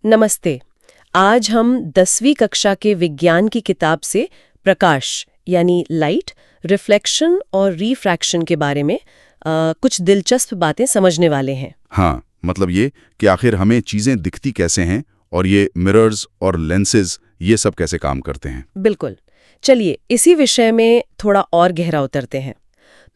नमस्ते। आज हम 10वीं कक्षा के विज्ञान की किताब से प्रकाश यानी लाइट, रिफ्लेक्शन और रिफ्रैक्शन के बारे में कुछ दिलचस्प बातें समझने वाले हैं। हाँ, मतलब ये कि आखिर हमें चीजें दिखती कैसे हैं और ये मिरर्स और लेंसेज ये सब कैसे काम करते हैं। बिल्कुल। चलिए इसी विषय में थोड़ा और गहरा उतरते हैं।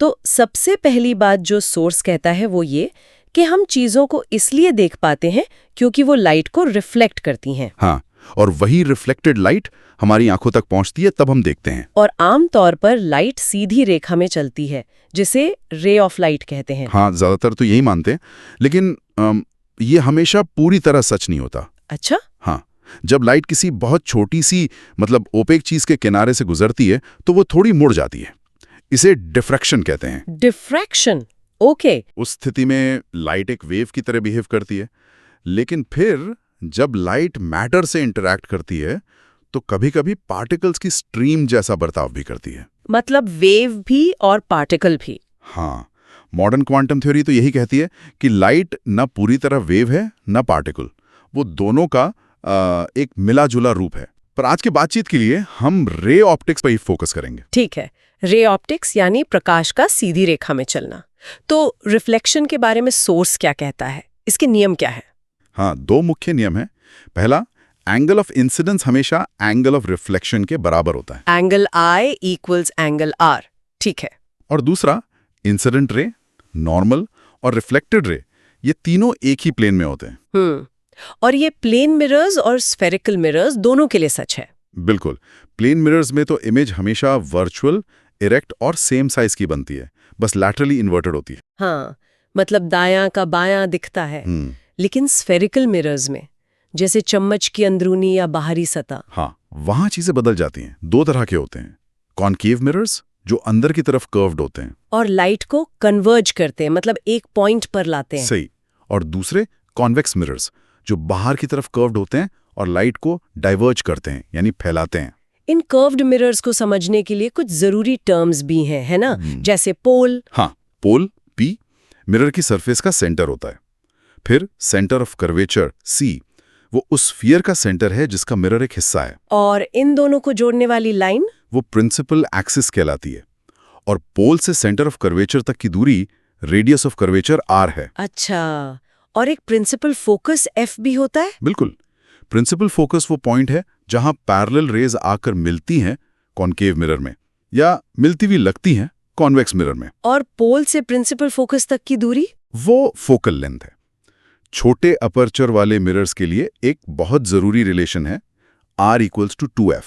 तो सबसे पहली बात जो सोर्स कहता है वो ये कि हम चीज़ों को इसलिए देख पाते हैं क्योंकि वो लाइट को रिफ्लेक्ट करती हैं। हाँ, और वही रिफ्लेक्टेड लाइट हमारी आंखों तक पहुंचती है तब हम देखते हैं। और आम तौर पर लाइट सीधी रेखा में चलती है जिसे रे ऑफ लाइट कहते हैं। हाँ, ज्यादातर तो यही मानते हैं, लेकिन ये हमेशा पूरी तरह सच नहीं होता। अच्छा? हाँ, जब लाइट किसी बहुत छोटी सी मतलब ओपेक चीज के किनारे से गुजरती है तो वो थोड़ी मुड़ जाती है। इसे डिफ्रैक्शन कहते हैं। Diffraction, okay. उस स्थिति में लाइट एक वेव की तरह बिहेव करती है, लेकिन फिर जब लाइट मैटर से इंटरैक्ट करती है तो कभी-कभी पार्टिकल्स की स्ट्रीम जैसा बर्ताव भी करती है। मतलब वेव भी और पार्टिकल भी। हाँ, मॉडर्न क्वांटम थ्योरी तो यही कहती है कि लाइट न पूरी तरह वेव है न पार्टिकल, वो दोनों का एक मिला-जुला रूप है। पर आज की बातचीत के लिए हम रे ऑप्टिक्स पर ही फोकस करेंगे। ठीक है, रे ऑप्टिक्स यानी प्रकाश का सीधी रेखा में चलना। तो रिफ्लेक्शन के बारे में सोर्स क्या कहता है, इसके नियम क्या है? हाँ, दो मुख्य नियम हैं। पहला, एंगल ऑफ इंसिडेंस हमेशा एंगल ऑफ रिफ्लेक्शन के बराबर होता है। Angle I equals angle R। ठीक है। और दूसरा, इंसिडेंट रे, नॉर्मल और रिफ्लेक्टेड रे ये तीनों एक ही प्लेन में होते हैं। और ये प्लेन मिरर्स और स्फेरिकल मिरर्स दोनों के लिए सच है। बिल्कुल। प्लेन मिरर्स में तो इमेज हमेशा वर्चुअल, इरेक्ट और सेम साइज की बनती है, बस लैटरली इन्वर्टेड होती है। हाँ, मतलब दायां का बायां दिखता है। लेकिन स्फेरिकल मिरर्स में, जैसे चम्मच की अंदरूनी या बाहरी सतह, हाँ, वहां चीजें बदल जाती हैं। दो तरह के होते हैं, कॉनकेव मिरर्स जो अंदर की तरफ कर्व्ड होते हैं और लाइट को कन्वर्ज करते हैं, मतलब एक पॉइंट पर लाते हैं। सही, और दूसरे कॉन्वेक्स मिरर्स जो बाहर की तरफ कर्व्ड होते हैं और लाइट को डाइवर्ज करते हैं यानी फैलाते हैं। इन कर्व्ड मिरर्स को समझने के लिए कुछ जरूरी टर्म्स भी हैं, है ना? जैसे पोल। हाँ, पोल P मिरर की सरफेस का सेंटर होता है। फिर सेंटर ऑफ कर्वेचर C वो उस स्फीयर का सेंटर है जिसका मिरर एक हिस्सा है। और इन दोनों को जोड़ने वाली लाइन वो प्रिंसिपल एक्सिस कहलाती है। और पोल से सेंटर ऑफ कर्वेचर तक की दूरी रेडियस ऑफ कर्वेचर R है। अच्छा, और एक प्रिंसिपल फोकस F भी होता है? बिल्कुल। प्रिंसिपल फोकस वो पॉइंट है जहां पैरेलल रेज आकर मिलती हैं कॉनकेव मिरर में, या मिलती हुई लगती हैं कॉन्वेक्स मिरर में। और पोल से प्रिंसिपल फोकस तक की दूरी? वो फोकल लेंथ है। छोटे अपर्चर वाले मिरर्स के लिए एक बहुत जरूरी रिलेशन है, R equals to 2F।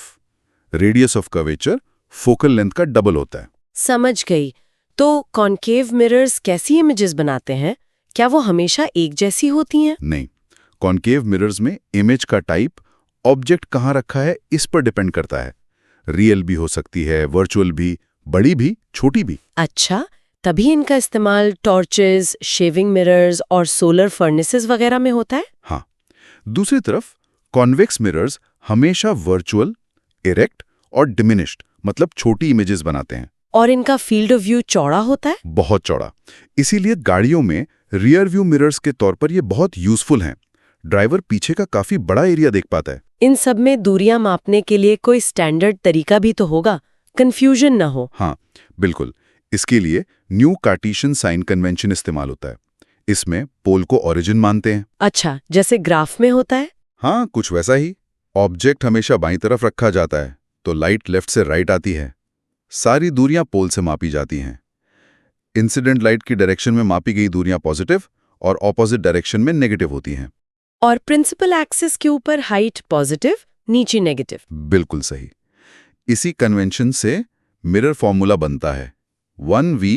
Radius of curvature focal length का डबल होता है। समझ गई। तो कॉनकेव मिरर्स कैसी इमेजेस बनाते हैं? क्या वो हमेशा एक जैसी होती हैं? नहीं, कॉनकेव मिरर्स में इमेज का टाइप, ऑब्जेक्ट कहाँ रखा है इस पर डिपेंड करता है। रियल भी हो सकती है, वर्चुअल भी, बड़ी भी, छोटी भी। अच्छा, तभी इनका इस्तेमाल टॉर्चेस, शेविंग मिरर्स और सोलर फर्नेसेस वगैरह में होता है? हाँ, दूसरी तरफ कॉन्वेक्स मिरर्स हमेशा वर्चुअल, इरेक्ट और डिमिनिश्ड मतलब छोटी इमेजेस बनाते हैं। और इनका फील्ड ऑफ व्यू चौड़ा होता है? बहुत चौड़ा। इसीलिए गाड़ियों में रियर व्यू मिरर्स के तौर पर ये बहुत यूजफुल हैं। ड्राइवर पीछे का काफी बड़ा एरिया देख पाता है। इन सब में दूरियां मापने के लिए कोई स्टैंडर्ड तरीका भी तो होगा, कंफ्यूजन ना हो। हाँ, बिल्कुल। इसके लिए न्यू कार्टेशियन साइन कन्वेंशन इस्तेमाल होता है। इसमें पोल को ओरिजिन मानते हैं। अच्छा, जैसे ग्राफ में होता है? हाँ, कुछ वैसा ही। ऑब्जेक्ट हमेशा बाईं तरफ रखा जाता है तो लाइट लेफ्ट से राइट आती है। सारी दूरियां पोल से मापी जाती हैं। इंसिडेंट लाइट की डायरेक्शन में मापी गई दूरियां पॉजिटिव और ऑपोजिट डायरेक्शन में नेगेटिव होती हैं। और प्रिंसिपल एक्सिस के ऊपर हाइट पॉजिटिव, नीचे नेगेटिव। बिल्कुल सही। इसी कन्वेंशन से मिरर फॉर्मूला बनता है 1v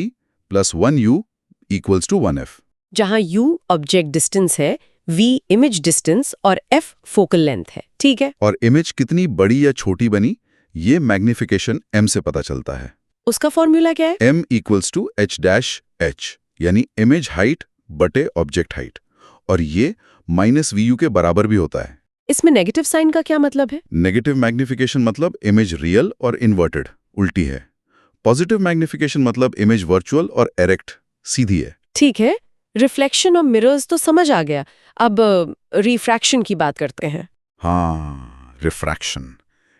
+ 1u = 1f। जहां u ऑब्जेक्ट डिस्टेंस है, v इमेज डिस्टेंस और f फोकल लेंथ है। ठीक है। और इमेज कितनी बड़ी या छोटी बनी ये मैग्निफिकेशन m से पता चलता है। उसका फॉर्मूला क्या है? m = h-h यानी इमेज हाइट बटे ऑब्जेक्ट हाइट, और ये -vu के बराबर भी होता है। इसमें नेगेटिव साइन का क्या मतलब है? नेगेटिव मैग्निफिकेशन मतलब इमेज रियल और इन्वर्टेड उल्टी है। पॉजिटिव मैग्निफिकेशन मतलब इमेज वर्चुअल और एरेक्ट सीधी है। ठीक है, रिफ्लेक्शन और मिरर्स तो समझ आ गया। अब रिफ्रैक्शन की बात करते हैं। हाँ, रिफ्रैक्शन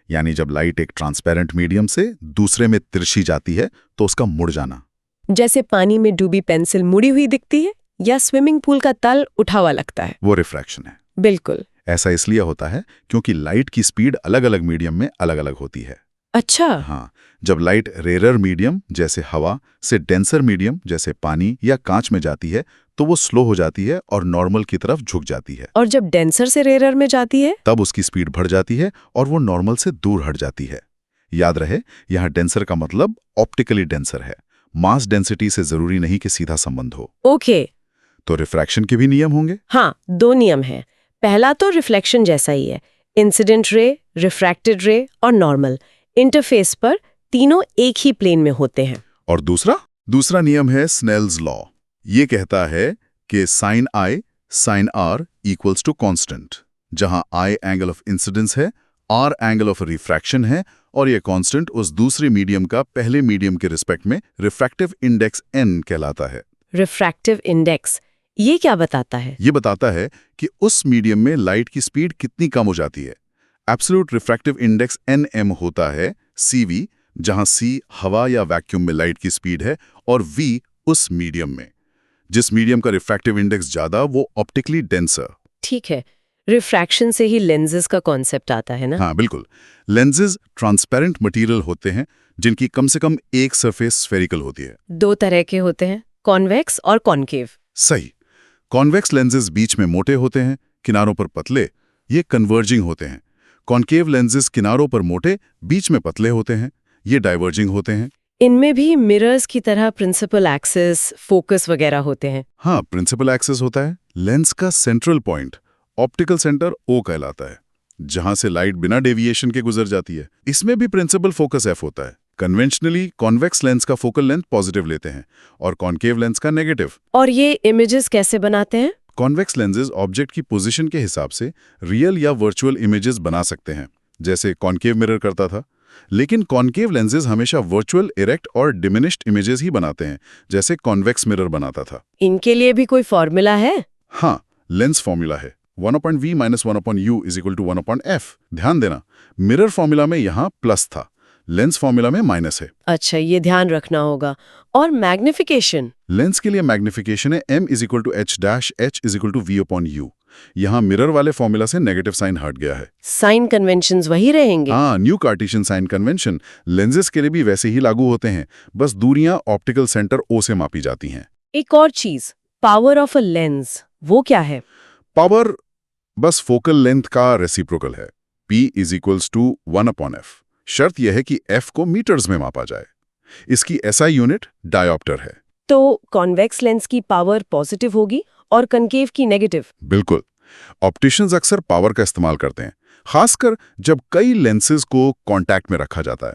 यानी जब लाइट एक ट्रांसपेरेंट मीडियम से दूसरे में तिरछी जाती है तो उसका मुड़ जाना। जैसे पानी में डूबी पेंसिल मुड़ी हुई दिखती है या स्विमिंग पूल का तल उठा हुआ लगता है। वो रिफ्रैक्शन है। बिल्कुल। ऐसा इसलिए होता है क्योंकि लाइट की स्पीड अलग अलग मीडियम में अलग अलग होती है। अच्छा। हाँ, जब लाइट रेरर मीडियम जैसे हवा से डेंसर मीडियम जैसे पानी या कांच में जाती है तो वो स्लो हो जाती है और नॉर्मल की तरफ झुक जाती है। और जब डेंसर से रेरर में जाती है तब उसकी स्पीड बढ़ जाती है और वो नॉर्मल से दूर हट जाती है। याद रहे, यहाँ डेंसर का मतलब ऑप्टिकली डेंसर है, मास डेंसिटी से जरूरी नहीं कि सीधा संबंध हो। ओके। तो रिफ्रैक्शन के भी नियम होंगे? हाँ, 2 नियम हैं। पहला तो रिफ्लेक्शन जैसा ही है, इंसिडेंट रे, रिफ्रैक्टेड रे और नॉर्मल। इंटरफेस पर तीनों एक ही प्लेन में होते हैं। और दूसरा नियम है स्नेल्स लॉ। ये कहता है कि sine I sine R equals to constant, जहां आई एंगल ऑफ इंसिडेंस है, आर एंगल ऑफ रिफ्रैक्शन है और ये कांस्टेंट उस दूसरे मीडियम का पहले मीडियम के रिस्पेक्ट में रिफ्रैक्टिव इंडेक्स n कहलाता है। रिफ्रैक्टिव इंडेक्स ये क्या बताता है? ये बताता है कि उस मीडियम में लाइट की स्पीड कितनी कम हो जाती है। एब्सोल्यूट रिफ्रैक्टिव इंडेक्स nm होता है cv, जहां c हवा या वैक्यूम में लाइट की स्पीड है और v उस मीडियम में। जिस मीडियम का रिफ्रैक्टिव इंडेक्स ज्यादा वो ऑप्टिकली डेंसर। ठीक है, रिफ्रैक्शन से ही लेंसेज का कॉन्सेप्ट आता है ना? हाँ बिल्कुल। लेंसेज ट्रांसपेरेंट मटेरियल होते हैं जिनकी कम से कम एक सरफेस स्फेरिकल होती है। 2 तरह के होते हैं, कॉन्वेक्स और कॉन्केव। सही। कॉन्वेक्स लेंसेज बीच में मोटे होते हैं, किनारों पर पतले, ये कन्वर्जिंग होते हैं। कॉन्केव लेंसेज किनारों पर मोटे, बीच में पतले होते हैं, ये डाइवर्जिंग होते हैं। इनमें भी मिरर्स की तरह प्रिंसिपल एक्सिस, फोकस वगैरह होते हैं। हाँ, प्रिंसिपल एक्सिस होता है। लेंस का central point optical centre O कहलाता है, जहां से लाइट बिना डेविएशन के गुजर जाती है। इसमें भी प्रिंसिपल फोकस F होता है। कन्वेंशनली कॉन्वेक्स लेंस का फोकल लेंथ पॉजिटिव लेते हैं और कॉन्केव लेंस का नेगेटिव। और ये इमेजेस कैसे बनाते हैं? कॉन्वेक्स लेंसेज ऑब्जेक्ट की पोजीशन के हिसाब से रियल या वर्चुअल इमेजेस बना सकते हैं, जैसे कॉन्केव मिरर करता था। लेकिन कॉन्केव लेंसेज हमेशा वर्चुअल, इरेक्ट और डिमिनिश्ड इमेजेस ही बनाते हैं, जैसे कॉन्वेक्स मिरर बनाता था। इनके लिए भी कोई फॉर्मूला है? हाँ, लेंस फॉर्मूला है 1/v - 1/u = 1/f। ध्यान देना, मिरर फॉर्मूला में यहाँ प्लस था, लेंस फॉर्मूला में माइनस है। अच्छा, ये ध्यान रखना होगा। और मैग्निफिकेशन? लेंस के लिए मैग्निफिकेशन है m = h' = v/u। यहाँ मिरर वाले फॉर्मूला से नेगेटिव साइन हट गया है। साइन कन्वेंशंस वही रहेंगे? हाँ, new Cartesian sign convention lenses के लिए भी वैसे ही लागू होते हैं, बस दूरियां ऑप्टिकल सेंटर O से मापी जाती हैं। एक और चीज, पावर ऑफ अ लेंस, वो क्या है? पावर बस फोकल लेंथ का रेसिप्रोकल है, P = 1/f। शर्त यह है कि f को मीटर्स में मापा जाए। इसकी SI यूनिट डायोप्टर है। तो कॉन्वेक्स लेंस की पावर पॉजिटिव होगी और कनकेव की नेगेटिव? बिल्कुल। ऑप्टिशियंस अक्सर पावर का इस्तेमाल करते हैं, खासकर जब कई लेंसेज को कांटेक्ट में रखा जाता है,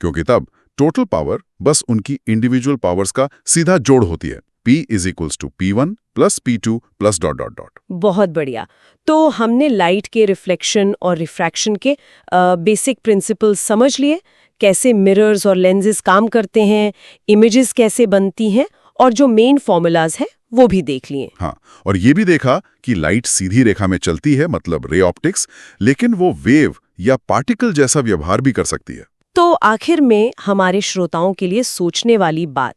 क्योंकि तब टोटल पावर बस उनकी इंडिविजुअल पावर्स का सीधा जोड़ होती है। P = P1 + P2 +... बहुत बढ़िया। तो हमने लाइट के रिफ्लेक्शन और रिफ्रैक्शन के बेसिक प्रिंसिपल्स समझ लिए, कैसे मिरर्स और लेंसेज काम करते हैं, इमेजेस कैसे बनती हैं और जो मेन फॉर्मूलाज हैं वो भी देख लिए। हाँ, और ये भी देखा कि लाइट सीधी रेखा में चलती है, मतलब रे ऑप्टिक्स, लेकिन वो वेव या पार्टिकल जैसा व्यवहार भी कर सकती है। तो आखिर में हमारे श्रोताओं के लिए सोचने वाली बात,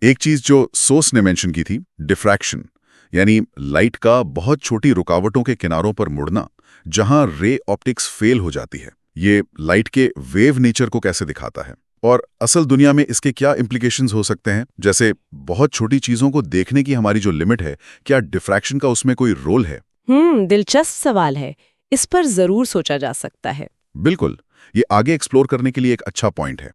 एक चीज जो सोस ने मेंशन की थी, डिफ्रैक्शन, यानी लाइट का बहुत छोटी रुकावटों के किनारों पर मुड़ना, जहां रे ऑप्टिक्स फेल हो जाती है। ये लाइट के वेव नेचर को कैसे दिखाता है और असल दुनिया में इसके क्या इम्प्लीकेशंस हो सकते हैं, जैसे बहुत छोटी चीजों को देखने की हमारी जो लिमिट है, क्या डिफ्रैक्शन का उसमें कोई रोल है? दिलचस्प सवाल है, इस पर जरूर सोचा जा सकता है। बिल्कुल, ये आगे एक्सप्लोर करने के लिए एक अच्छा पॉइंट है।